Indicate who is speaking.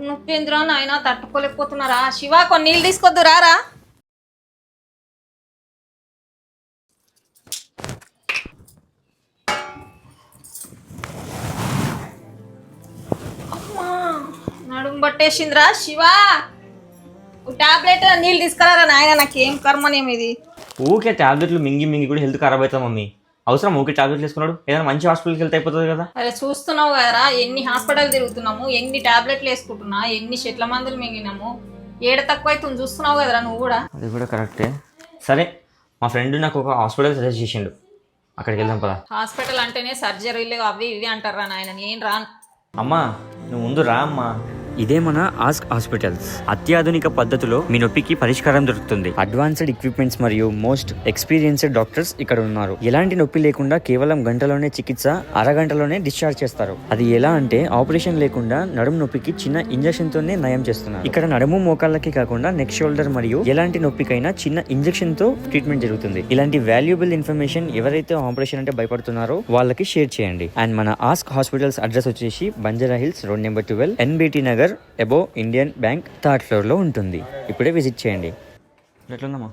Speaker 1: నొప్పేంద్రా నాయన తట్టుకోలేకపోతున్నారా? శివ కొన్ని నీళ్ళు తీసుకొద్దు రారా. అమ్మా నడుము పట్టేసిందిరా. శివ టాబ్లెట్ నీళ్ళు తీసుకురారా నాయన. నాకేం కర్మనేమి ఇది.
Speaker 2: ఊకే టాబ్లెట్లు మింగి మింగి కూడా హెల్త్ ఖరాబ్ అవుతుంది మమ్మీ. అవసరం ఊకే టాబ్లెట్లు వేసుకున్నాడు? ఏదైనా మంచి హాస్పిటల్కి వెళ్తే అయిపోతుంది కదా.
Speaker 1: అరే చూస్తున్నావు కదరా ఎన్ని హాస్పిటల్ తిరుగుతున్నాము, ఎన్ని టాబ్లెట్లు వేసుకుంటున్నా, ఎన్ని చెట్ల మందులు మింగినాము. ఏడ తక్కువ అవుతుంది చూస్తున్నావు కదరా నువ్వు కూడా.
Speaker 2: అది కూడా కరెక్టే. సరే మా ఫ్రెండ్ నాకు ఒక హాస్పిటల్ సజెస్ట్ చేసిండు, అక్కడికి వెళ్దాం పదా.
Speaker 1: హాస్పిటల్ అంటేనే సర్జరీలు అవి ఇవి అంటారా నాయన, నేను రాను.
Speaker 2: అమ్మా నువ్వు ముందు రా అమ్మా.
Speaker 3: ఇదే మన ఆస్క్ హాస్పిటల్స్. అత్యాధునిక పద్ధతిలో మీ నొప్పికి పరిష్కారం దొరుకుతుంది. అడ్వాన్స్డ్ ఎక్విప్మెంట్స్ మరియు మోస్ట్ ఎక్స్పీరియన్స్డ్ డాక్టర్స్ ఇక్కడ ఉన్నారు. ఎలాంటి నొప్పి లేకుండా కేవలం గంటలోనే చికిత్స, అరగంటలోనే డిశ్చార్జ్ చేస్తారు. అది ఎలా అంటే ఆపరేషన్ లేకుండా నడుము నొప్పికి చిన్న ఇంజెక్షన్ తోనే నయం చేస్తున్నారు. ఇక్కడ నడుము మోకాళ్ళకి కాకుండా నెక్, షోల్డర్ మరియు ఎలాంటి నొప్పికైనా చిన్న ఇంజెక్షన్ తో ట్రీట్మెంట్ జరుగుతుంది. ఇలాంటి వాల్యుబుల్ ఇన్ఫర్మేషన్ ఎవరైతే ఆపరేషన్ అంటే భయపడుతున్నారో వాళ్ళకి షేర్ చేయండి. అండ్ మన ఆస్క్ హాస్పిటల్స్ అడ్రస్ వచ్చేసి Banjara hills road number 12, NBT Nagar, above Indian bank, 3rd floor లో ఉంటుంది. ఇప్పుడే విజిట్ చేయండి.
Speaker 2: ఎట్లుందమ్మా?